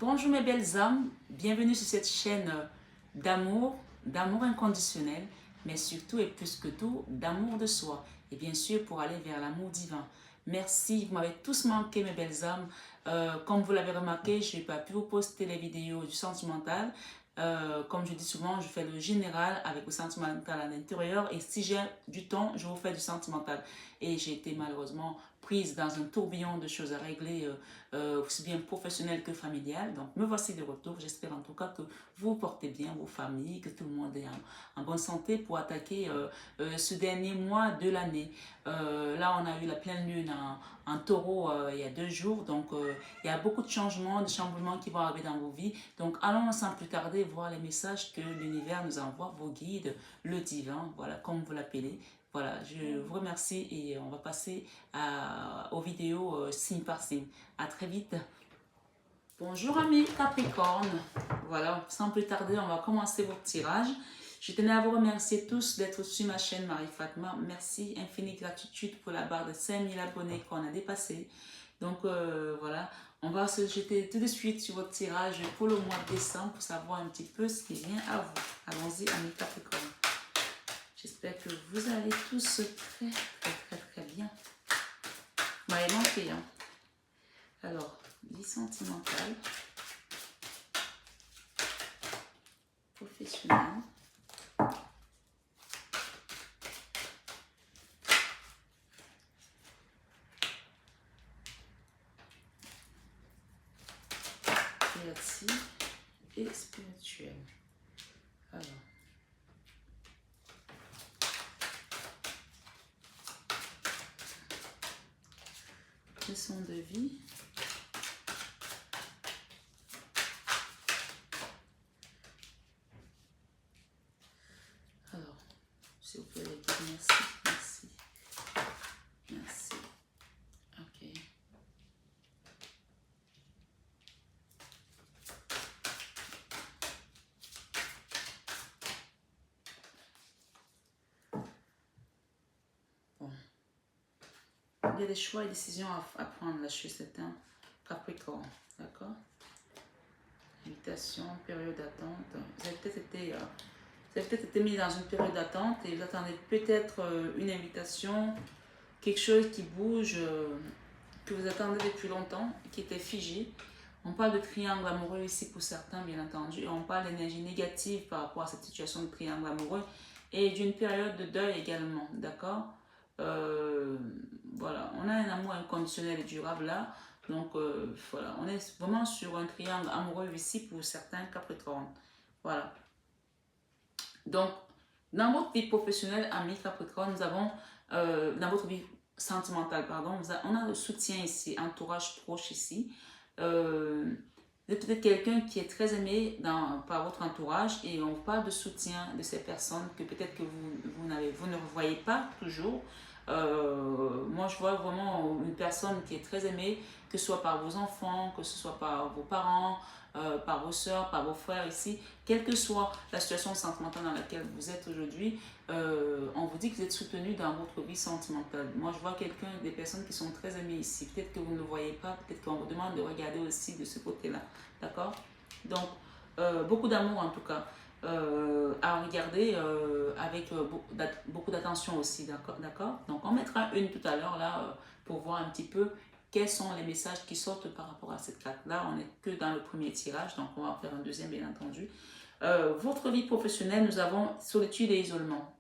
Bonjour mes belles âmes, bienvenue sur cette chaîne d'amour inconditionnel, mais surtout et plus que tout, d'amour de soi. Et bien sûr pour aller vers l'amour divin. Merci, vous m'avez tous manqué mes belles âmes. Comme vous l'avez remarqué, je n'ai pas pu vous poster les vidéos du sentimental. Comme je dis souvent, je fais le général avec le sentimental à l'intérieur et si j'ai du temps, je vous fais du sentimental. Et j'ai été malheureusement prise dans un tourbillon de choses à régler, aussi bien professionnel que familial. Donc me voici de retour. J'espère en tout cas que vous portez bien vos familles, que tout le monde est en bonne santé pour attaquer ce dernier mois de l'année. Là, on a eu la pleine lune en taureau il y a 2 jours. Donc, il y a beaucoup de changements, de chamboulements qui vont arriver dans vos vies. Donc, allons sans plus tarder voir les messages que l'univers nous envoie, vos guides, le divin, voilà, comme vous l'appelez. Voilà, je vous remercie et on va passer aux vidéos signe par signe. À très vite. Bonjour amis Capricorne. Voilà, sans plus tarder, on va commencer votre tirage. Je tenais à vous remercier tous d'être sur ma chaîne Marie-Fatma. Merci, infinie gratitude pour la barre de 5000 abonnés qu'on a dépassé. Donc voilà, on va se jeter tout de suite sur votre tirage pour le mois de décembre pour savoir un petit peu ce qui vient à vous. Allons-y, amis Capricorne. J'espère que vous allez tous très bien. Vous m'avez manqué, hein. Alors, vie sentimentale, professionnelle, créative et spirituelle. Alors, leçon de vie. Alors, s'il vous plaît, les guides, merci. Ok. Bon. Il y a des choix et décisions à prendre là chez certains Capricorne, d'accord? Invitation, période d'attente. Vous avez peut-être été mis dans une période d'attente et vous attendez peut-être une invitation, quelque chose qui bouge, que vous attendez depuis longtemps, qui était figé. On parle de triangle amoureux ici pour certains, bien entendu, et on parle d'énergie négative par rapport à cette situation de triangle amoureux et d'une période de deuil également, d'accord? Voilà, on a un amour inconditionnel et durable là, donc voilà, on est vraiment sur un triangle amoureux ici pour certains Capricornes, voilà. Donc, dans votre vie professionnelle, amis Capricorne, nous avons, dans votre vie sentimentale, pardon, on a le soutien ici, entourage proche ici. Vous êtes peut-être quelqu'un qui est très aimé par votre entourage et on parle de soutien de ces personnes que peut-être que vous ne voyez pas toujours. Moi, je vois vraiment une personne qui est très aimée, que ce soit par vos enfants, que ce soit par vos parents, par vos soeurs, par vos frères ici. Quelle que soit la situation sentimentale dans laquelle vous êtes aujourd'hui, on vous dit que vous êtes soutenu dans votre vie sentimentale. Moi, je vois des personnes qui sont très aimées ici. Peut-être que vous ne le voyez pas, peut-être qu'on vous demande de regarder aussi de ce côté-là. D'accord? Donc, beaucoup d'amour en tout cas. À regarder avec beaucoup d'attention aussi, d'accord? Donc on mettra une tout à l'heure là pour voir un petit peu quels sont les messages qui sortent par rapport à cette carte là. On n'est que dans le premier tirage, donc on va en faire un deuxième bien entendu. Votre vie professionnelle, nous avons solitude et isolement.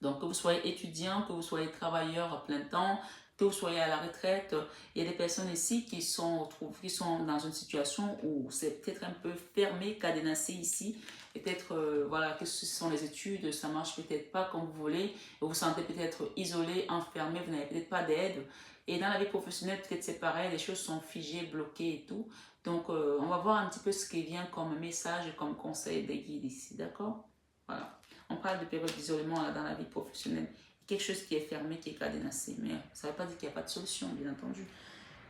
Donc que vous soyez étudiant, que vous soyez travailleur à plein temps, que vous soyez à la retraite, il y a des personnes ici qui sont dans une situation où c'est peut-être un peu fermé, cadenassé ici. Peut-être voilà, que ce sont les études, ça marche peut-être pas comme vous voulez, vous vous sentez peut-être isolé, enfermé, vous n'avez peut-être pas d'aide. Et dans la vie professionnelle, peut-être c'est pareil, les choses sont figées, bloquées et tout. Donc on va voir un petit peu ce qui vient comme message, comme conseil des guides ici, d'accord? Voilà. On parle de période d'isolement dans la vie professionnelle. Quelque chose qui est fermé, qui est cadenassé. Mais ça ne veut pas dire qu'il n'y a pas de solution, bien entendu.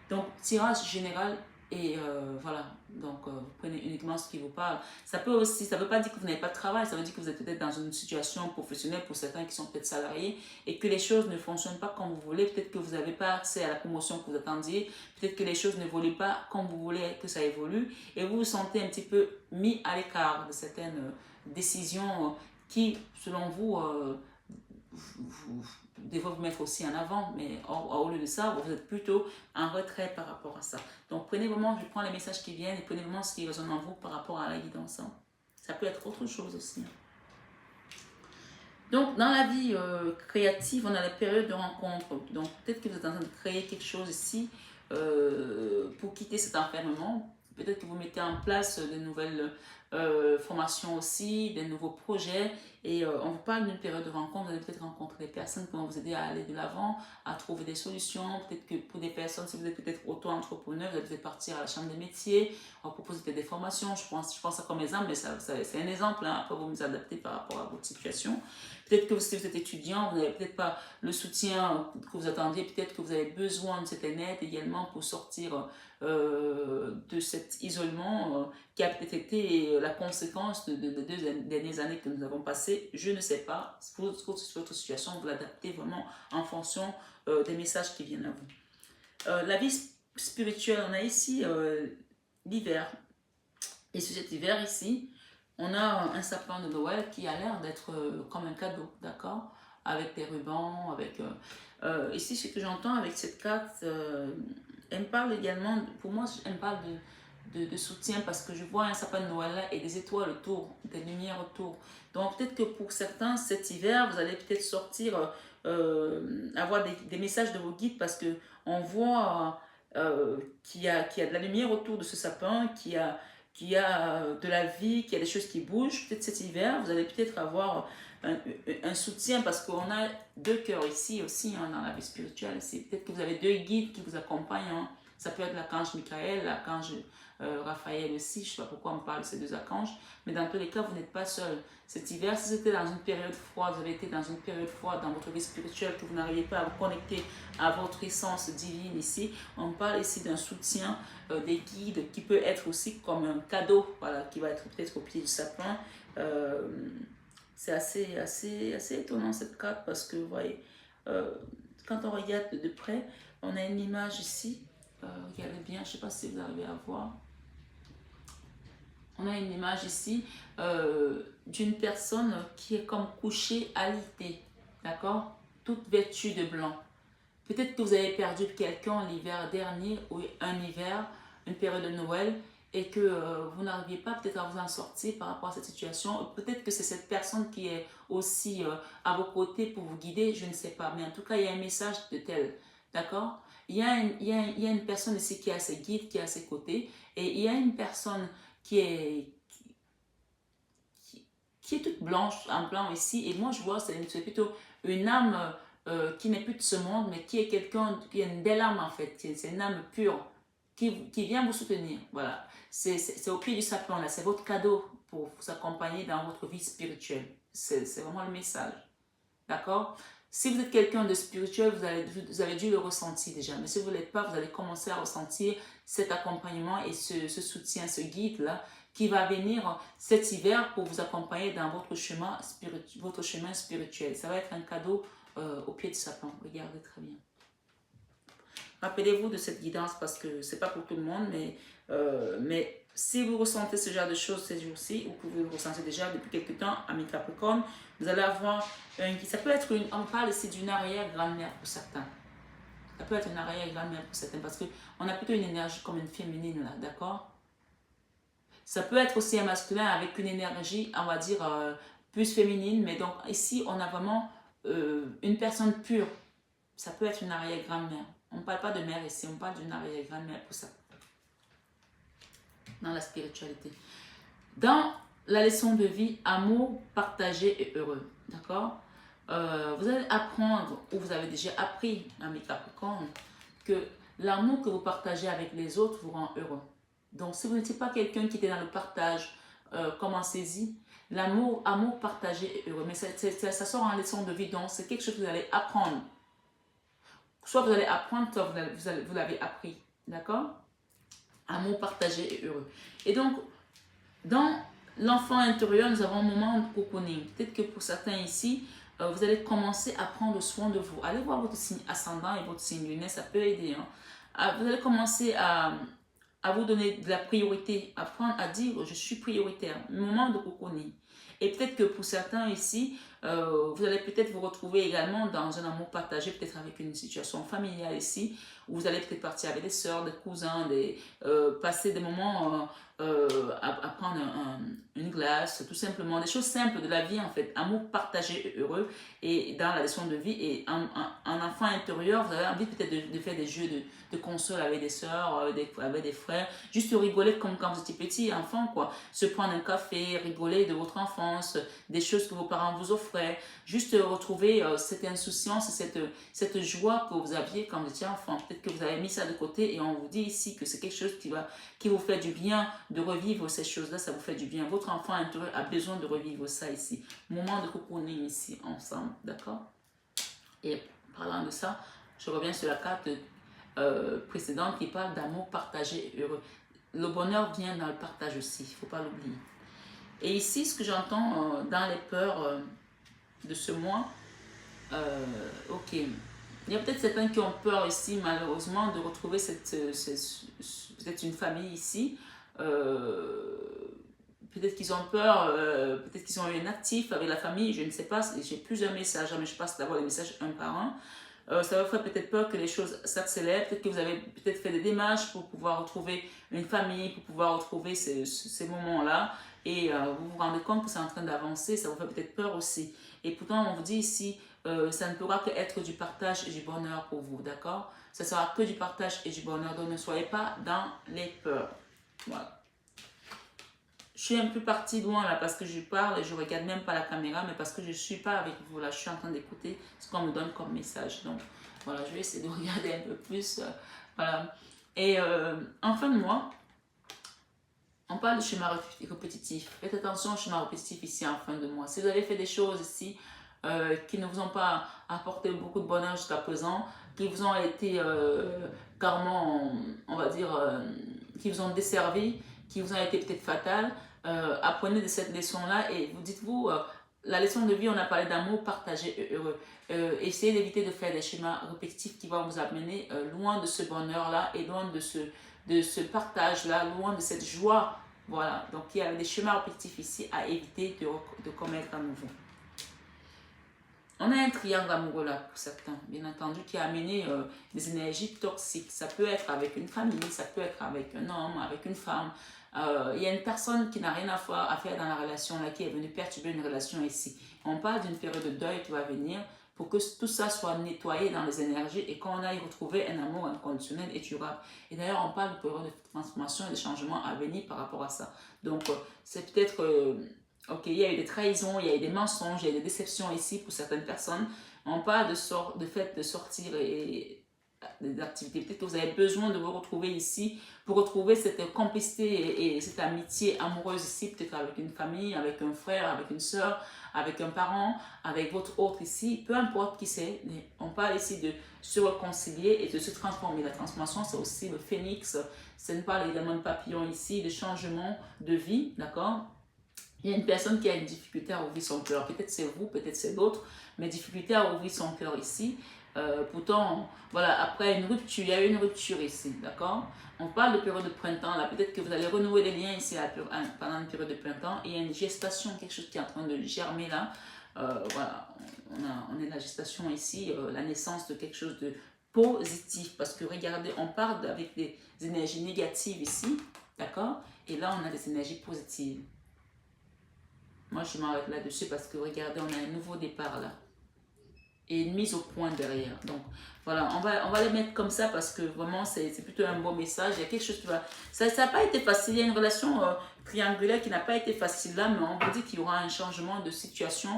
Donc, tirage général Et voilà, donc vous prenez uniquement ce qui vous parle. Ça peut aussi, ça ne veut pas dire que vous n'avez pas de travail, ça veut dire que vous êtes peut-être dans une situation professionnelle pour certains qui sont peut-être salariés et que les choses ne fonctionnent pas comme vous voulez. Peut-être que vous n'avez pas accès à la promotion que vous attendiez, peut-être que les choses ne évoluent pas comme vous voulez que ça évolue et vous vous sentez un petit peu mis à l'écart de certaines décisions qui, selon vous, vous devez vous mettre aussi en avant, mais au lieu de ça, vous êtes plutôt en retrait par rapport à ça. Donc prenez vraiment, je prends les messages qui viennent et prenez vraiment ce qui résonne en vous par rapport à la guidance. Ça peut être autre chose aussi. Donc dans la vie créative, on a la période de rencontre. Donc peut-être que vous êtes en train de créer quelque chose ici pour quitter cet enfermement. Peut-être que vous mettez en place de nouvelles formations aussi, des nouveaux projets. Et on vous parle d'une période de rencontre. Vous allez peut-être rencontrer des personnes qui vont vous aider à aller de l'avant, à trouver des solutions. Peut-être que pour des personnes, si vous êtes peut-être auto-entrepreneur, vous allez peut-être partir à la chambre des métiers. On va proposer des formations. Je pense ça comme exemple, mais c'est un exemple. Hein. Après, vous vous adaptez par rapport à votre situation. Peut-être que si vous êtes étudiant, vous n'avez peut-être pas le soutien que vous attendiez. Peut-être que vous avez besoin de cette aide également pour sortir de cet isolement qui a peut-être été la conséquence de 2 dernières années que nous avons passées. Je ne sais pas. Votre situation, vous l'adaptez vraiment en fonction des messages qui viennent à vous. La vie spirituelle, on a ici l'hiver. Et sur cet hiver ici, on a un sapin de Noël qui a l'air d'être comme un cadeau, d'accord? Avec des rubans, avec... ici, ce que j'entends avec cette carte, elle me parle également, pour moi, elle me parle de soutien parce que je vois un sapin de Noël là et des étoiles autour, des lumières autour. Donc peut-être que pour certains, cet hiver, vous allez peut-être sortir, avoir des messages de vos guides parce que on voit qu'il y a de la lumière autour de ce sapin, qu'il y a de la vie, qu'il y a des choses qui bougent. Peut-être cet hiver, vous allez peut-être avoir un soutien parce qu'on a 2 cœurs ici aussi hein, dans la vie spirituelle. Peut-être que vous avez 2 guides qui vous accompagnent. Hein. Ça peut être l'archange Michael, l'archange Raphaël aussi. Je ne sais pas pourquoi on parle de ces 2 archanges. Mais dans tous les cas, vous n'êtes pas seul. Cet hiver, si c'était dans une période froide, vous avez été dans une période froide dans votre vie spirituelle, que vous n'arrivez pas à vous connecter à votre essence divine ici, on parle ici d'un soutien des guides qui peut être aussi comme un cadeau, voilà, qui va être peut-être au pied du sapin. C'est assez étonnant cette carte parce que, vous voyez, quand on regarde de près, on a une image ici. Regardez bien, je ne sais pas si vous arrivez à voir. On a une image ici d'une personne qui est comme couchée alitée, d'accord? Toute vêtue de blanc. Peut-être que vous avez perdu quelqu'un l'hiver dernier ou un hiver, une période de Noël, et que vous n'arriviez pas peut-être à vous en sortir par rapport à cette situation. Peut-être que c'est cette personne qui est aussi à vos côtés pour vous guider, je ne sais pas. Mais en tout cas, il y a un message de tel, d'accord? Il y a une personne ici qui a ses guides, qui est à ses côtés, et il y a une personne qui est toute blanche, en blanc ici, et moi je vois c'est plutôt une âme qui n'est plus de ce monde, mais qui est quelqu'un, qui est une belle âme en fait, c'est une âme pure, qui vient vous soutenir, voilà. C'est au pied du sapin là, c'est votre cadeau pour vous accompagner dans votre vie spirituelle, c'est vraiment le message, d'accord? Si vous êtes quelqu'un de spirituel, vous avez dû le ressentir déjà, mais si vous ne l'êtes pas, vous allez commencer à ressentir cet accompagnement et ce soutien, ce guide-là, qui va venir cet hiver pour vous accompagner dans votre chemin spirituel. Ça va être un cadeau au pied du sapin. Regardez très bien. Rappelez-vous de cette guidance parce que ce n'est pas pour tout le monde, mais si vous ressentez ce genre de choses ces jours-ci, ou que vous le ressentez déjà depuis quelques temps, ami Capricorne, vous allez avoir ça peut être on parle ici d'une arrière-grand-mère pour certains. Ça peut être une arrière-grand-mère pour certains parce qu'on a plutôt une énergie comme une féminine là, d'accord? Ça peut être aussi un masculin avec une énergie, on va dire, plus féminine. Mais donc ici, on a vraiment une personne pure. Ça peut être une arrière-grand-mère. On ne parle pas de mère ici, on parle d'une arrière-grand-mère pour ça. Dans la spiritualité. Dans la leçon de vie, amour, partagé et heureux. D'accord? Vous allez apprendre, ou vous avez déjà appris, ami Capricorne, que l'amour que vous partagez avec les autres vous rend heureux. Donc, si vous n'étiez pas quelqu'un qui était dans le partage, commencez-y. L'amour, amour partagé et heureux. Mais ça sort en leçon de vie, donc c'est quelque chose que vous allez apprendre. Soit vous allez apprendre, soit vous l'avez appris. D'accord? Amour partagé et heureux. Et donc, dans l'enfant intérieur, nous avons un moment de cocooning. Peut-être que pour certains ici, vous allez commencer à prendre soin de vous. Allez voir votre signe ascendant et votre signe lunaire, ça peut aider. Hein. Vous allez commencer à vous donner de la priorité, apprendre à dire je suis prioritaire, moment de cocooning. Et peut-être que pour certains ici, vous allez peut-être vous retrouver également dans un amour partagé, peut-être avec une situation familiale ici, où vous allez peut-être partir avec des soeurs, des cousins, passer des moments à prendre une glace, tout simplement, des choses simples de la vie en fait, amour partagé et heureux, et dans la leçon de vie, et un enfant intérieur, vous avez envie peut-être de faire des jeux de console avec des soeurs, avec des frères, juste rigoler comme quand vous étiez petit enfant, quoi, se prendre un café, rigoler de votre enfance, des choses que vos parents vous offraient, juste retrouver cette insouciance, cette joie que vous aviez quand vous étiez enfant. Peut-être que vous avez mis ça de côté et on vous dit ici que c'est quelque chose qui vous fait du bien de revivre ces choses-là, ça vous fait du bien. Votre enfant intérieur a besoin de revivre ça ici. Moment de cocooning ici ensemble, d'accord? Et parlant de ça, je reviens sur la carte précédente qui parle d'amour partagé et heureux. Le bonheur vient dans le partage aussi, il ne faut pas l'oublier. Et ici, ce que j'entends dans les peurs de ce mois, ok, il y a peut-être certains qui ont peur ici, malheureusement, de retrouver peut-être une famille ici. Peut-être qu'ils ont peur, peut-être qu'ils ont eu un actif avec la famille, je ne sais pas, j'ai plusieurs messages, mais je passe d'abord les messages un par un. Ça vous fait peut-être peur que les choses s'accélèrent, peut-être que vous avez peut-être fait des démarches pour pouvoir retrouver une famille, pour pouvoir retrouver ces moments-là, et vous vous rendez compte que c'est en train d'avancer, ça vous fait peut-être peur aussi. Et pourtant, on vous dit ici, ça ne pourra que être du partage et du bonheur pour vous, d'accord? Ça sera que du partage et du bonheur, donc ne soyez pas dans les peurs. Voilà. Je suis un peu partie loin là parce que je parle et je regarde même pas la caméra, mais parce que je ne suis pas avec vous là, je suis en train d'écouter ce qu'on me donne comme message. Donc voilà, je vais essayer de regarder un peu plus. Voilà. Et en fin de mois, on parle de schéma répétitif. Faites attention au schéma répétitif ici en fin de mois. Si vous avez fait des choses ici qui ne vous ont pas apporté beaucoup de bonheur jusqu'à présent, qui vous ont été carrément, on va dire, qui vous ont desservi, qui vous ont été peut-être fatales, apprenez de cette leçon-là et vous dites-vous, la leçon de vie, on a parlé d'amour partagé et heureux. Essayez d'éviter de faire des schémas répétitifs qui vont vous amener loin de ce bonheur-là et loin de ce partage-là, loin de cette joie. Voilà, donc il y a des schémas répétitifs ici à éviter de commettre à nouveau. On a un triangle amoureux là pour certains, bien entendu, qui a amené des énergies toxiques. Ça peut être avec une famille, ça peut être avec un homme, avec une femme. Il y a une personne qui n'a rien à faire dans la relation là, qui est venue perturber une relation ici. On parle d'une période de deuil qui va venir pour que tout ça soit nettoyé dans les énergies et qu'on aille retrouver un amour inconditionnel et durable. Et d'ailleurs, on parle de période de transformation et de changement à venir par rapport à ça. Donc, c'est peut-être... ok, il y a eu des trahisons, il y a eu des mensonges, il y a eu des déceptions ici pour certaines personnes. On parle de fait de sortir et des activités. Peut-être que vous avez besoin de vous retrouver ici pour retrouver cette complicité et cette amitié amoureuse ici, peut-être avec une famille, avec un frère, avec une soeur, avec un parent, avec votre autre ici, peu importe qui c'est. On parle ici de se réconcilier et de se transformer. La transformation, c'est aussi le phénix. Ça nous parle également de papillon ici, de changement de vie, d'accord? Il y a une personne qui a une difficulté à ouvrir son cœur. Peut-être c'est vous, peut-être c'est d'autres, mais difficulté à ouvrir son cœur ici. Pourtant, voilà, après une rupture, il y a eu une rupture ici, d'accord? On parle de période de printemps, là, peut-être que vous allez renouer les liens ici pendant une période de printemps. Il y a une gestation, quelque chose qui est en train de germer là. Voilà, on est la gestation ici, la naissance de quelque chose de positif. Parce que regardez, on parle avec des énergies négatives ici, d'accord? Et là, on a des énergies positives. Moi, je m'arrête là-dessus parce que regardez, on a un nouveau départ là. Et une mise au point derrière. Donc, voilà, on va les mettre comme ça parce que vraiment, c'est plutôt un bon message. Il y a quelque chose qui va... Ça n'a pas été facile. Il y a une relation triangulaire qui n'a pas été facile là, mais on vous dit qu'il y aura un changement de situation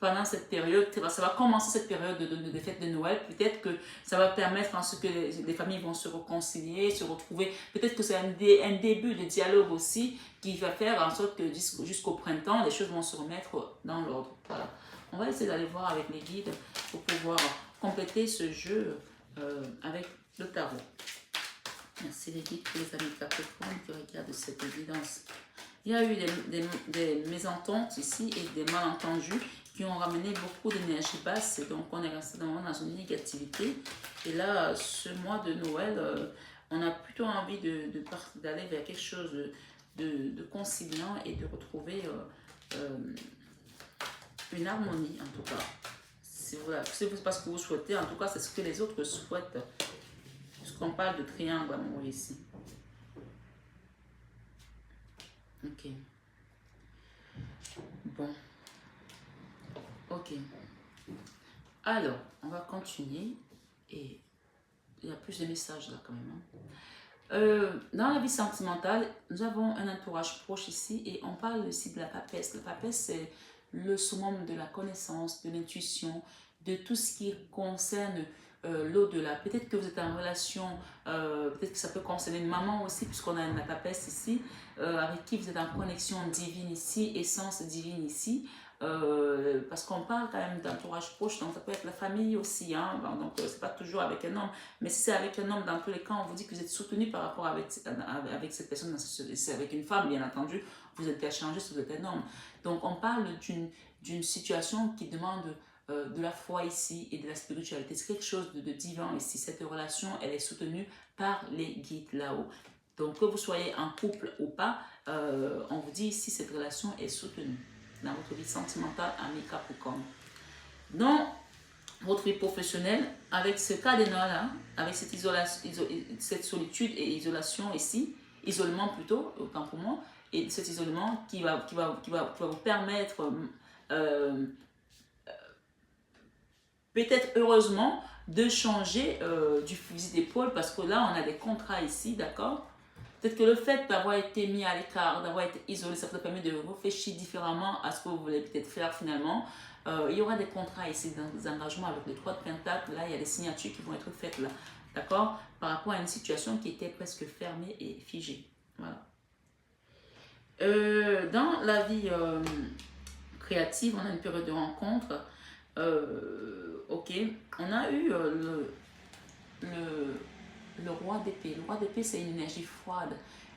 pendant cette période. Ça va commencer cette période de fête de Noël. Peut-être que ça va permettre en ce que les familles vont se réconcilier, se retrouver. Peut-être que c'est un début de dialogue aussi qui va faire en sorte que jusqu'au printemps, les choses vont se remettre dans l'ordre. Voilà. On va essayer d'aller voir avec les guides pour pouvoir compléter ce jeu avec le tarot. Merci les guides pour les amis Capricorne qui regardent cette évidence. Il y a eu des mésententes ici et des malentendus qui ont ramené beaucoup d'énergie basse. Et donc, on est resté dans une négativité. Et là, ce mois de Noël, on a plutôt envie d'aller vers quelque chose de conciliant et de retrouver une harmonie, en tout cas. C'est pas ce que vous souhaitez, en tout cas, c'est ce que les autres souhaitent. Puisqu'on parle de triangle amoureux ici. Ok. Bon. Ok. Alors, on va continuer. Et il y a plus de messages là quand même. Dans la vie sentimentale, nous avons un entourage proche ici et on parle aussi de la papesse. La papesse, c'est le summum de la connaissance, de l'intuition, de tout ce qui concerne l'au-delà. Peut-être que vous êtes en relation, peut-être que ça peut concerner une maman aussi, puisqu'on a la papesse ici, avec qui vous êtes en connexion divine ici, essence divine ici. Parce qu'on parle quand même d'entourage proche, donc ça peut être la famille aussi, hein, donc c'est pas toujours avec un homme, mais si c'est avec un homme, dans tous les cas, on vous dit que vous êtes soutenu par rapport avec cette personne, c'est avec une femme, bien entendu, vous êtes changé si vous êtes un homme. Donc on parle d'une situation qui demande de la foi ici et de la spiritualité, c'est quelque chose de divin ici, cette relation, elle est soutenue par les guides là-haut. Donc que vous soyez en couple ou pas, on vous dit ici, cette relation est soutenue dans votre vie sentimentale, ami Capricorne. Dans votre vie professionnelle, avec ce cadena-là, avec cette solitude et isolation ici, isolement plutôt, autant pour moi, et cet isolement qui va vous permettre, peut-être heureusement, de changer du fusil d'épaule, parce que là, on a des contrats ici, d'accord? Peut-être que le fait d'avoir été mis à l'écart, d'avoir été isolé, ça vous permet de réfléchir différemment à ce que vous voulez peut-être faire finalement. Il y aura des contrats ici, des engagements avec les 3 de Pentacle. Là, il y a des signatures qui vont être faites là, d'accord? Par rapport à une situation qui était presque fermée et figée. Voilà. Dans la vie créative, on a une période de rencontre. Ok, on a eu le roi d'épée. Le roi d'épée, c'est une énergie froide,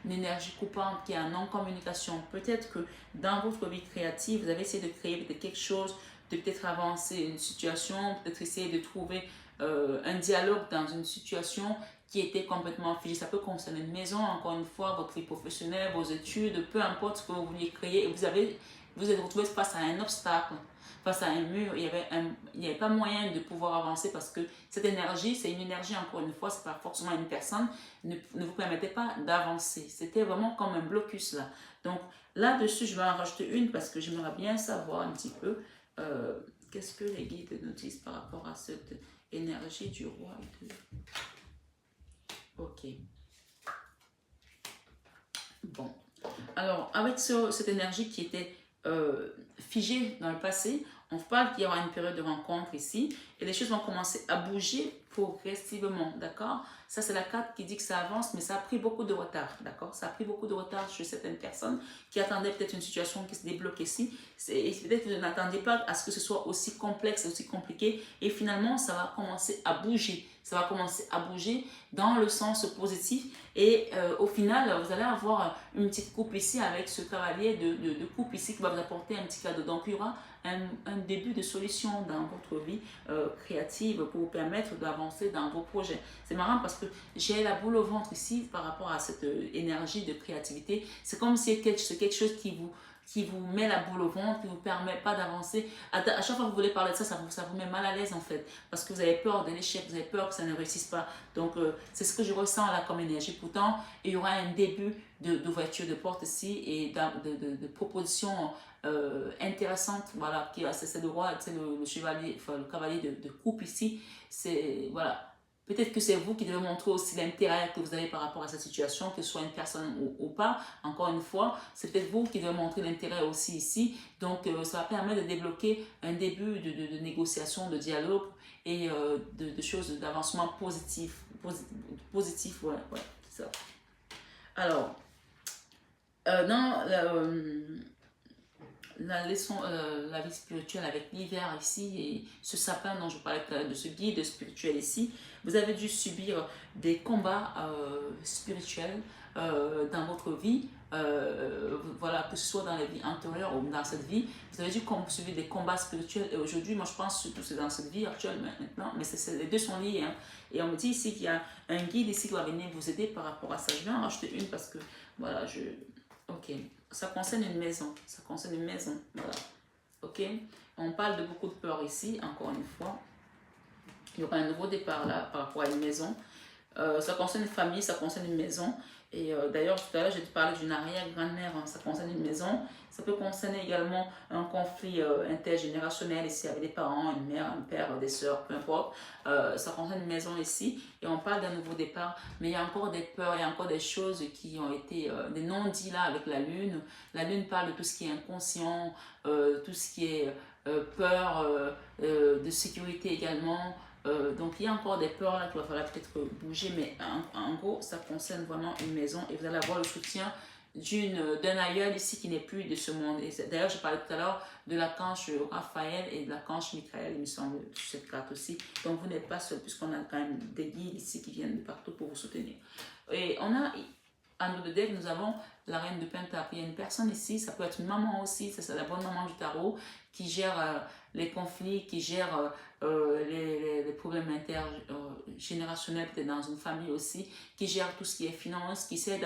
une énergie coupante qui est en non-communication. Peut-être que dans votre vie créative, vous avez essayé de créer quelque chose, de peut-être avancer une situation, peut-être essayer de trouver un dialogue dans une situation qui était complètement figée. Ça peut concerner une maison, encore une fois, votre vie professionnelle, vos études, peu importe ce que vous vouliez créer. Et vous êtes retrouvé face à un obstacle, face à un mur, il n'y avait pas moyen de pouvoir avancer parce que cette énergie, c'est une énergie, encore une fois, c'est pas forcément une personne, ne vous permettait pas d'avancer. C'était vraiment comme un blocus là. Donc là-dessus, je vais en rajouter une parce que j'aimerais bien savoir un petit peu qu'est-ce que les guides nous disent par rapport à cette énergie du roi. Ok. Bon. Alors, avec cette énergie qui était figée dans le passé, on parle qu'il y aura une période de rencontre ici et les choses vont commencer à bouger progressivement, d'accord? Ça, c'est la carte qui dit que ça avance, mais ça a pris beaucoup de retard, d'accord? Ça a pris beaucoup de retard chez certaines personnes qui attendaient peut-être une situation qui se débloque ici. Et peut-être que vous n'attendiez pas à ce que ce soit aussi complexe, aussi compliqué. Et finalement, ça va commencer à bouger. Ça va commencer à bouger dans le sens positif. Et au final, vous allez avoir une petite coupe ici avec ce cavalier de coupe ici qui va vous apporter un petit cadeau. Donc, il y aura un début de solution dans votre vie créative pour vous permettre d'avancer dans vos projets. C'est marrant parce que j'ai la boule au ventre ici par rapport à cette énergie de créativité. C'est comme si c'est quelque chose qui vous met la boule au ventre, qui ne vous permet pas d'avancer. À chaque fois que vous voulez parler de ça, ça vous met mal à l'aise en fait. Parce que vous avez peur de l'échec, vous avez peur que ça ne réussisse pas. Donc, c'est ce que je ressens là comme énergie. Pourtant, il y aura un début d'ouverture de porte ici et de propositions intéressantes. Voilà, c'est le roi, c'est le chevalier, enfin le cavalier de coupe ici. C'est, voilà. Peut-être que c'est vous qui devez montrer aussi l'intérêt que vous avez par rapport à cette situation, que ce soit une personne ou pas. Encore une fois, c'est peut-être vous qui devez montrer l'intérêt aussi ici. Donc, ça va permettre de débloquer un début de négociation, de dialogue et de choses, d'avancement positif. Positif, ouais, c'est ça. Alors, dans la leçon, la vie spirituelle avec l'hiver ici et ce sapin dont je parlais tout à l'heure, de ce guide spirituel ici, vous avez dû subir des combats spirituels dans votre vie, voilà, que ce soit dans la vie antérieure ou dans cette vie, vous avez dû subir des combats spirituels et aujourd'hui, moi je pense surtout c'est dans cette vie actuelle maintenant, mais les deux sont liés, hein. Et on me dit ici qu'il y a un guide ici qui va venir vous aider par rapport à ça. Je vais en racheter une parce que, voilà, ok, ça concerne une maison, ça concerne une maison, voilà, ok. On parle de beaucoup de peur ici, encore une fois. Il y aura un nouveau départ là par rapport à une maison. Ça concerne une famille, ça concerne une maison. Et d'ailleurs, tout à l'heure, j'ai parlé d'une arrière-grand-mère, hein, ça concerne une maison. Ça peut concerner également un conflit intergénérationnel ici avec des parents, une mère, un père, des sœurs, peu importe. Ça concerne une maison ici et on parle d'un nouveau départ. Mais il y a encore des peurs, il y a encore des choses qui ont été, des non-dits là avec la lune. La lune parle de tout ce qui est inconscient, tout ce qui est peur, de sécurité également. Donc il y a encore des peurs là qu'il va falloir peut-être bouger, mais en gros ça concerne vraiment une maison et vous allez avoir le soutien d'un aïeul ici qui n'est plus de ce monde. D'ailleurs je parlais tout à l'heure de l'archange Raphaël et de l'archange Michael, il me semble, sur cette carte aussi. Donc vous n'êtes pas seul puisqu'on a quand même des guides ici qui viennent de partout pour vous soutenir. Et on a à nos deux decks, nous avons la reine de Pentacle. Il y a une personne ici, ça peut être une maman aussi, c'est la bonne maman du tarot, qui gère les conflits, qui gère les problèmes intergénérationnels peut-être dans une famille aussi, qui gère tout ce qui est finance, qui essaie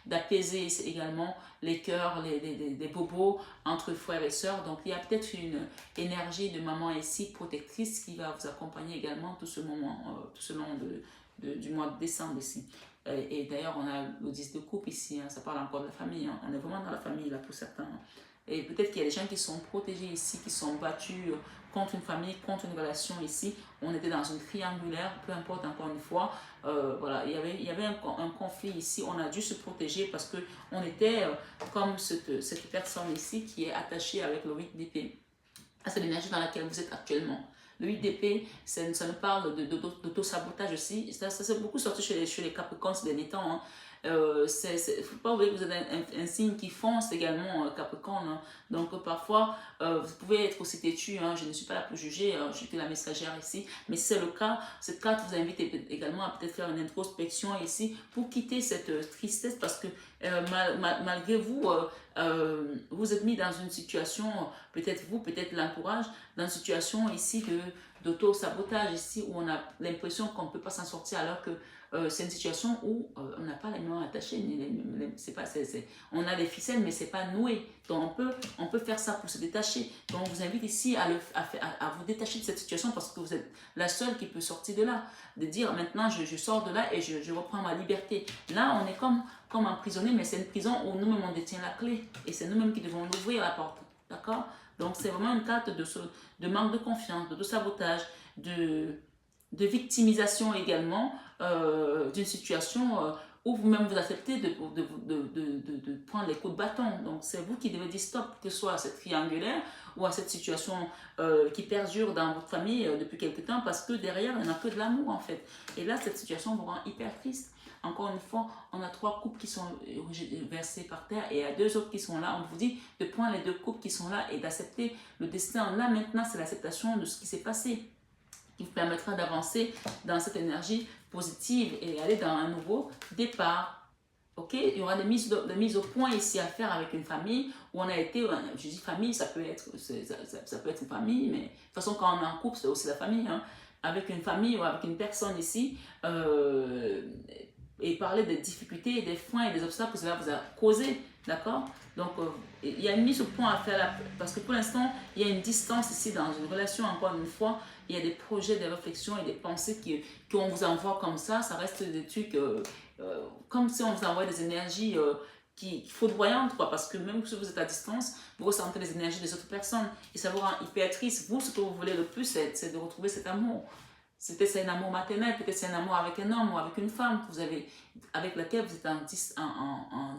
d'apaiser également les cœurs, les bobos entre frères et sœurs. Donc il y a peut-être une énergie de maman ici, protectrice, qui va vous accompagner également tout ce moment, tout au long du mois de décembre ici. Et d'ailleurs, on a le 10 de coupe ici, hein, ça parle encore de la famille, hein. On est vraiment dans la famille là pour certains. Et peut-être qu'il y a des gens qui sont protégés ici, qui sont battus contre une famille, contre une relation ici. On était dans une triangulaire, peu importe encore une fois. Voilà, il y avait un conflit ici, on a dû se protéger parce qu'on était comme cette personne ici qui est attachée avec le 8 d'épée. C'est l'énergie dans laquelle vous êtes actuellement. Le 8 d'épée, ça nous parle d'auto-sabotage aussi. Ça c'est beaucoup sorti chez les Capricornes ces derniers temps, hein. Il ne faut pas oublier que vous êtes un signe qui fonce également, Capricorne, hein. Donc parfois, vous pouvez être aussi têtu, hein. Je ne suis pas là pour juger, je suis que la messagère ici. Mais si c'est le cas, cette carte vous invite également à peut-être faire une introspection ici pour quitter cette tristesse parce que malgré vous, vous êtes mis dans une situation, peut-être vous, peut-être l'entourage, dans une situation ici d'auto-sabotage ici où on a l'impression qu'on ne peut pas s'en sortir alors que c'est une situation où on n'a pas les mains attachées, on a les ficelles mais c'est pas noué. Donc on peut faire ça pour se détacher. Donc on vous invite ici à vous détacher de cette situation parce que vous êtes la seule qui peut sortir de là. De dire maintenant je sors de là et je reprends ma liberté. Là on est comme emprisonné, mais c'est une prison où nous-mêmes on détient la clé et c'est nous-mêmes qui devons ouvrir la porte. D'accord? Donc c'est vraiment une carte de manque de confiance, de sabotage, de victimisation également d'une situation où vous-même vous acceptez de prendre les coups de bâton. Donc c'est vous qui devez dire stop, que ce soit à cette triangulaire ou à cette situation qui perdure dans votre famille depuis quelque temps parce que derrière il n'y en a que de l'amour en fait. Et là cette situation vous rend hyper triste. Encore une fois, on a 3 coupes qui sont versées par terre et il y a 2 autres qui sont là. On vous dit de prendre les 2 coupes qui sont là et d'accepter le destin. Là maintenant c'est l'acceptation de ce qui s'est passé qui vous permettra d'avancer dans cette énergie positive et aller dans un nouveau départ. Ok, il y aura des mises au point ici à faire avec une famille où on a été, je dis famille, ça peut être une famille, mais de toute façon quand on est en couple, c'est aussi la famille, hein, avec une famille ou avec une personne ici, et parler des difficultés, des freins et des obstacles que cela vous a causé, d'accord? Donc, il y a une mise au point à faire là, parce que pour l'instant, il y a une distance ici dans une relation, encore une fois, il y a des projets, des réflexions et des pensées qu'on vous envoie comme ça reste des trucs, comme si on vous envoie des énergies foudroyantes, quoi, parce que même si vous êtes à distance, vous ressentez les énergies des autres personnes, et ça vous rend hyper triste. Vous, ce que vous voulez le plus, c'est de retrouver cet amour. C'est un amour maternel, peut-être c'est un amour avec un homme ou avec une femme que vous avez, avec laquelle vous êtes en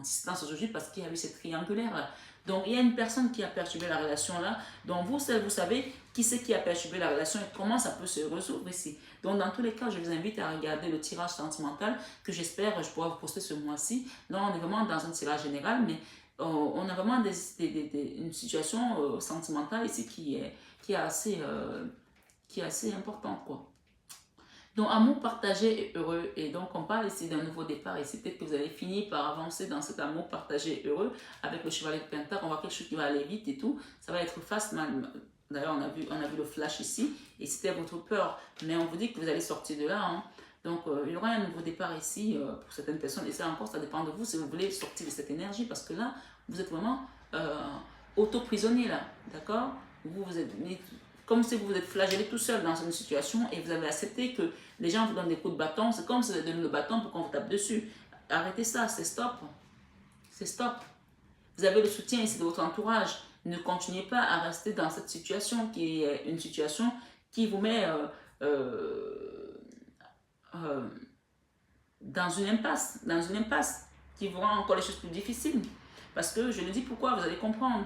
distance aujourd'hui parce qu'il y a eu cette triangulaire là. Donc il y a une personne qui a perturbé la relation là, donc vous savez qui c'est qui a perturbé la relation et comment ça peut se résoudre ici. Donc dans tous les cas, je vous invite à regarder le tirage sentimental que j'espère je pourrai vous poster ce mois-ci. Là on est vraiment dans un tirage général, mais on a vraiment une situation sentimentale ici qui est assez importante, quoi. Donc, amour partagé et heureux. Et donc, on parle ici d'un nouveau départ. Et c'est peut-être que vous allez finir par avancer dans cet amour partagé et heureux avec le chevalier de Pentacle. On voit quelque chose qui va aller vite et tout. Ça va être fast. D'ailleurs, on a vu le flash ici. Et c'était votre peur. Mais on vous dit que vous allez sortir de là. Hein. Donc, il y aura un nouveau départ ici pour certaines personnes. Et ça encore, ça dépend de vous si vous voulez sortir de cette énergie. Parce que là, vous êtes vraiment auto-prisonnier là. D'accord? Vous êtes mis comme si vous vous êtes flagellé tout seul dans une situation et vous avez accepté que les gens vous donnent des coups de bâton. C'est comme si vous avez donné le bâton pour qu'on vous tape dessus. Arrêtez ça, c'est stop. C'est stop. Vous avez le soutien ici de votre entourage. Ne continuez pas à rester dans cette situation qui est une situation qui vous met dans une impasse qui vous rend encore les choses plus difficiles. Parce que je le dis pourquoi, vous allez comprendre.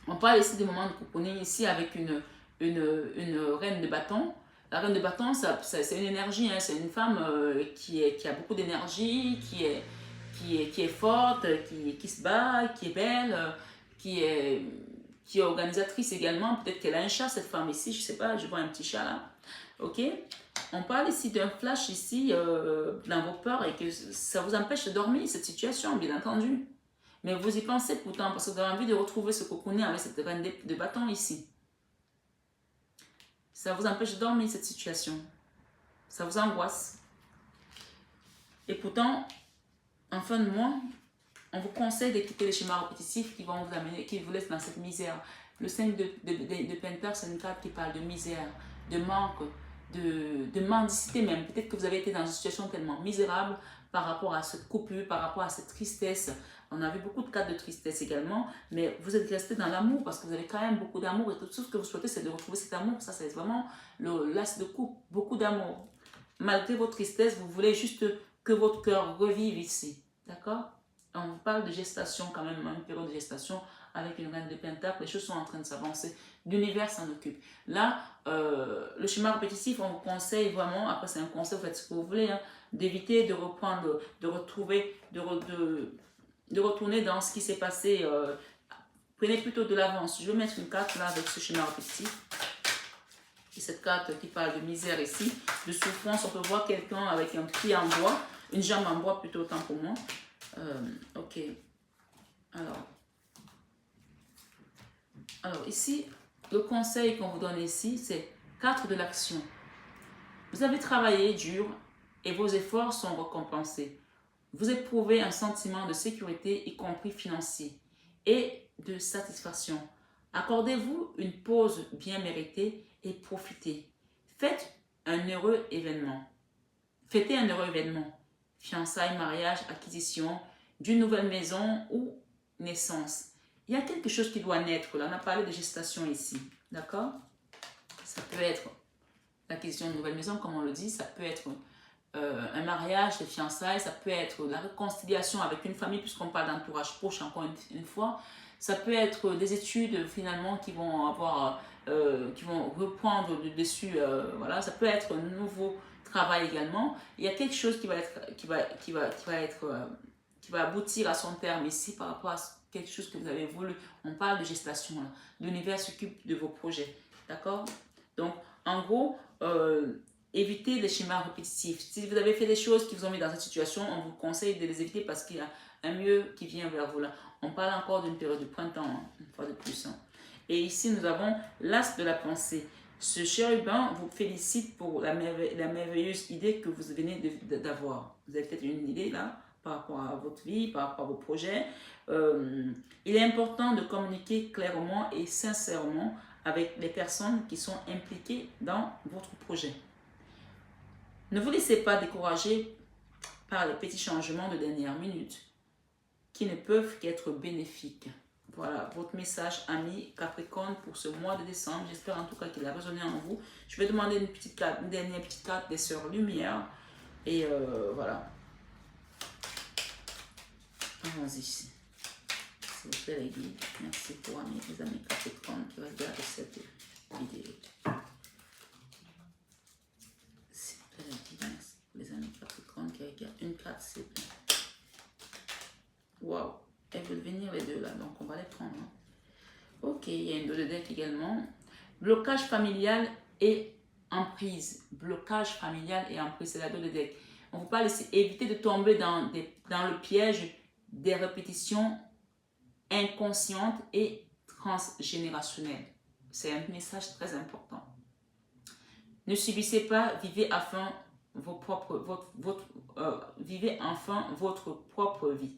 On parle ici des moments de cocooning ici avec une reine de bâton. La reine de bâton, c'est une énergie, hein. C'est une femme qui a beaucoup d'énergie, qui est forte, qui se bat, qui est belle, qui est organisatrice également. Peut-être qu'elle a un chat, cette femme ici, je sais pas, je vois un petit chat là. Ok? On parle ici d'un flash ici dans vos peurs et que ça vous empêche de dormir, cette situation, bien entendu. Mais vous y pensez pourtant parce que vous avez envie de retrouver ce cocooning avec cette reine de bâton ici. Ça vous empêche de dormir cette situation. Ça vous angoisse. Et pourtant, en fin de mois, on vous conseille de quitter les schémas répétitifs qui vont vous amener, qui vous laissent dans cette misère. Le 5 de Pentacle, c'est une carte qui parle de misère, de manque, de mendicité même. Peut-être que vous avez été dans une situation tellement misérable par rapport à cette coupure, par rapport à cette tristesse. On a vu beaucoup de cas de tristesse également, mais vous êtes resté dans l'amour parce que vous avez quand même beaucoup d'amour et tout ce que vous souhaitez, c'est de retrouver cet amour. Ça, c'est vraiment l'as de coupe, beaucoup d'amour. Malgré votre tristesse, vous voulez juste que votre cœur revive ici. D'accord? On vous parle de gestation quand même, une période de gestation avec une reine de Pentacle. Les choses sont en train de s'avancer. L'univers s'en occupe. Là, le schéma répétitif, on vous conseille vraiment, après c'est un conseil, vous faites ce que vous voulez, hein, d'éviter de reprendre, de retrouver, de retourner dans ce qui s'est passé. Prenez plutôt de l'avance. Je vais mettre une carte là avec ce schéma répétitif. Et cette carte qui parle de misère ici, de souffrance. On peut voir quelqu'un avec un pied en bois, une jambe en bois plutôt autant pour moi. Ok. Alors ici, le conseil qu'on vous donne ici, c'est 4 de l'action. Vous avez travaillé dur et vos efforts sont récompensés. Vous éprouvez un sentiment de sécurité, y compris financier, et de satisfaction. Accordez-vous une pause bien méritée et profitez. Faites un heureux événement. Fêtez un heureux événement. Fiançailles, mariage, acquisition d'une nouvelle maison ou naissance. Il y a quelque chose qui doit naître. Là, on a parlé de gestation ici. D'accord? Ça peut être l'acquisition d'une nouvelle maison, comme on le dit. Ça peut être un mariage, des fiançailles. Ça peut être la réconciliation avec une famille, puisqu'on parle d'entourage proche encore une fois. Ça peut être des études finalement qui vont avoir, qui vont reprendre du dessus. Voilà. Ça peut être un nouveau travail également. Il y a quelque chose qui va aboutir à son terme ici par rapport à quelque chose que vous avez voulu. On parle de gestation là. L'univers s'occupe de vos projets. D'accord? Donc, en gros, évitez les schémas répétitifs. Si vous avez fait des choses qui vous ont mis dans cette situation, on vous conseille de les éviter parce qu'il y a un mieux qui vient vers vous là. On parle encore d'une période de printemps, hein, une fois de plus. Hein. Et ici, nous avons l'as de la pensée. Ce chérubin vous félicite pour la merveilleuse idée que vous venez d'avoir. Vous avez peut-être une idée là par rapport à votre vie, par rapport à vos projets. Il est important de communiquer clairement et sincèrement avec les personnes qui sont impliquées dans votre projet. Ne vous laissez pas décourager par les petits changements de dernière minute qui ne peuvent qu'être bénéfiques. Voilà votre message, ami Capricorne, pour ce mois de décembre. J'espère en tout cas qu'il a résonné en vous. Je vais demander une dernière petite carte des Sœurs Lumière. Et voilà. Allons-y. S'il vous plaît, les guides. Merci pour les amis Capricorne qui regardent cette vidéo. S'il vous plaît, les guides. Merci pour les amis Capricorne qui regardent une carte, s'il vous plaît. Waouh. Elles veulent venir les deux là, donc on va les prendre. Hein. Ok, il y a une dos de deck également. Blocage familial et emprise. Blocage familial et emprise, c'est la dos de deck. On vous parle ici, éviter de tomber dans le piège des répétitions inconscientes et transgénérationnelles. C'est un message très important. Ne subissez pas, vivez enfin vivez enfin votre propre vie.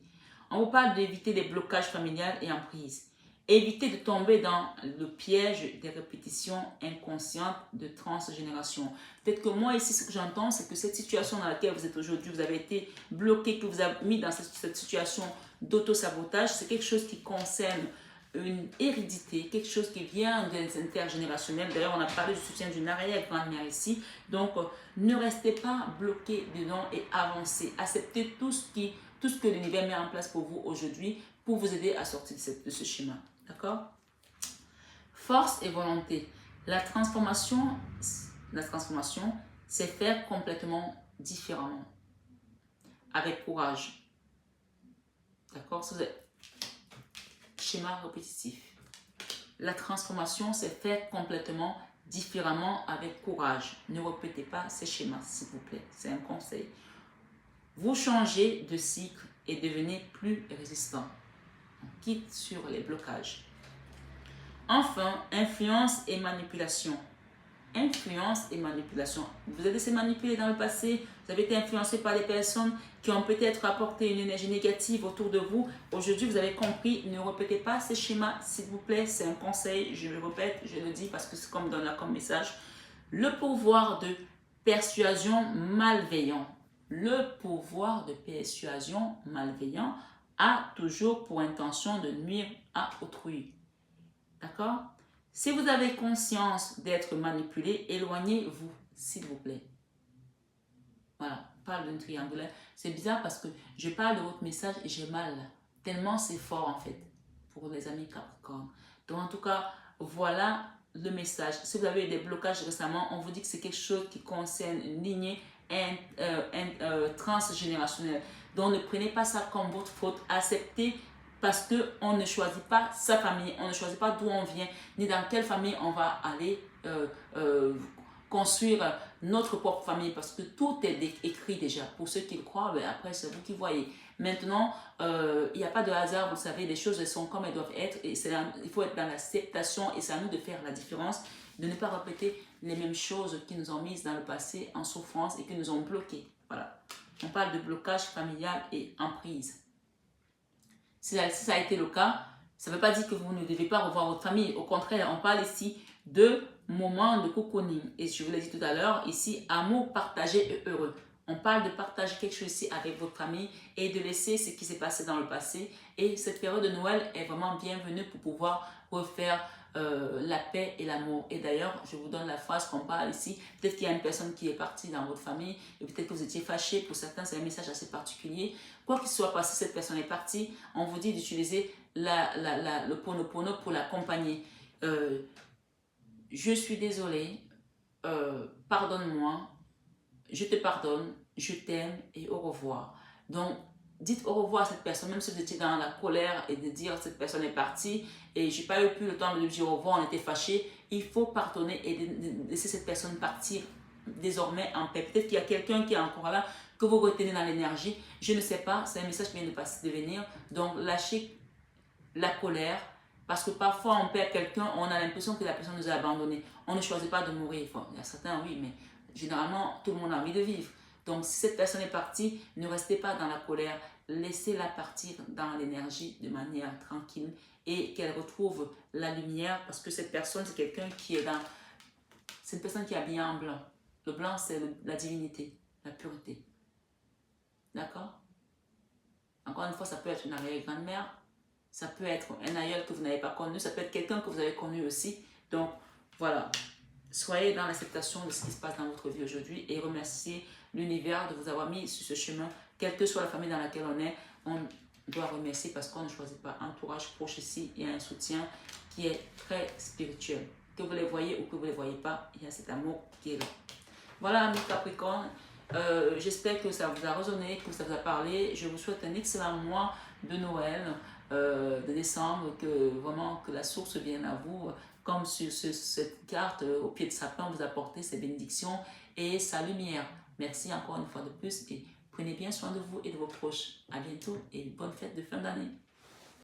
On vous parle d'éviter les blocages familiales et emprises. Évitez de tomber dans le piège des répétitions inconscientes de transgénération. Peut-être que moi ici, ce que j'entends, c'est que cette situation dans laquelle vous êtes aujourd'hui, vous avez été bloqué, que vous avez mis dans cette situation d'auto-sabotage, c'est quelque chose qui concerne une hérédité, quelque chose qui vient des intergénérationnels. D'ailleurs, on a parlé du soutien d'une arrière-grand-mère ici. Donc, ne restez pas bloqué dedans et avancez. Acceptez tout ce que l'univers met en place pour vous aujourd'hui pour vous aider à sortir de ce schéma. D'accord? Force et volonté. La transformation, c'est faire complètement différemment. Avec courage. D'accord? Schéma répétitif. La transformation, c'est faire complètement différemment avec courage. Ne répétez pas ces schémas, s'il vous plaît. C'est un conseil. Vous changez de cycle et devenez plus résistant. On quitte sur les blocages. Enfin, influence et manipulation. Influence et manipulation. Vous avez été manipulé dans le passé, vous avez été influencé par des personnes qui ont peut-être apporté une énergie négative autour de vous. Aujourd'hui, vous avez compris, ne répétez pas ces schémas, s'il vous plaît. C'est un conseil, je le répète, je le dis parce que c'est comme dans comme message. Le pouvoir de persuasion malveillant. Le pouvoir de persuasion malveillant a toujours pour intention de nuire à autrui. D'accord? Si vous avez conscience d'être manipulé, éloignez-vous, s'il vous plaît. Voilà, on parle d'un triangulaire. C'est bizarre parce que je parle de votre message et j'ai mal. Tellement c'est fort en fait pour les amis Capricorne. Donc en tout cas, voilà le message. Si vous avez eu des blocages récemment, on vous dit que c'est quelque chose qui concerne une lignée transgénérationnelle. Donc ne prenez pas ça comme votre faute. Acceptez parce qu'on ne choisit pas sa famille, on ne choisit pas d'où on vient, ni dans quelle famille on va aller construire notre propre famille, parce que tout est écrit déjà. Pour ceux qui le croient, ben après c'est vous qui voyez. Maintenant, il n'y a pas de hasard, vous savez, les choses elles sont comme elles doivent être, et il faut être dans l'acceptation, et c'est à nous de faire la différence, de ne pas répéter les mêmes choses qui nous ont mises dans le passé en souffrance et qui nous ont bloqués. Voilà. On parle de blocage familial et emprise. Si ça a été le cas, ça ne veut pas dire que vous ne devez pas revoir votre famille. Au contraire, on parle ici de moments de cocooning. Et je vous l'ai dit tout à l'heure, ici, amour partagé et heureux. On parle de partager quelque chose ici avec votre famille et de laisser ce qui s'est passé dans le passé. Et cette période de Noël est vraiment bienvenue pour pouvoir refaire la paix et l'amour. Et d'ailleurs, je vous donne la phrase qu'on parle ici. Peut-être qu'il y a une personne qui est partie dans votre famille et peut-être que vous étiez fâché. Pour certains, c'est un message assez particulier. Quoi qu'il soit passé, cette personne est partie. On vous dit d'utiliser le Ponopono pour l'accompagner. Je suis désolée. Pardonne-moi. Je te pardonne. Je t'aime et au revoir. Donc, dites au revoir à cette personne, même si vous étiez dans la colère et de dire cette personne est partie et je n'ai pas eu plus le temps de lui dire au revoir, on était fâchés. Il faut pardonner et de laisser cette personne partir désormais en paix. Peut-être qu'il y a quelqu'un qui est encore là, que vous retenez dans l'énergie. Je ne sais pas, c'est un message qui vient de venir. Donc, lâchez la colère parce que parfois on perd quelqu'un, on a l'impression que la personne nous a abandonnés. On ne choisit pas de mourir. Enfin, il y a certains, oui, mais généralement, tout le monde a envie de vivre. Donc, si cette personne est partie, ne restez pas dans la colère. Laissez-la partir dans l'énergie de manière tranquille et qu'elle retrouve la lumière parce que cette personne, c'est quelqu'un qui est dans... C'est une personne qui est habillée en blanc. Le blanc, c'est la divinité, la pureté. D'accord? Encore une fois, ça peut être une arrière-grand-mère, ça peut être un aïeul que vous n'avez pas connu, ça peut être quelqu'un que vous avez connu aussi. Donc, voilà. Soyez dans l'acceptation de ce qui se passe dans votre vie aujourd'hui et remerciez l'univers de vous avoir mis sur ce chemin. Quelle que soit la famille dans laquelle on est, on doit remercier parce qu'on ne choisit pas un entourage proche ici. Il y a un soutien qui est très spirituel. Que vous les voyez ou que vous ne les voyez pas, il y a cet amour qui est là. Voilà, amis Capricorne. J'espère que ça vous a résonné, que ça vous a parlé. Je vous souhaite un excellent mois de Noël. de décembre, que vraiment que la source vienne à vous. Comme sur cette carte, au pied de sapin, vous apportez ses bénédictions et sa lumière. Merci encore une fois de plus et prenez bien soin de vous et de vos proches. À bientôt et bonne fête de fin d'année.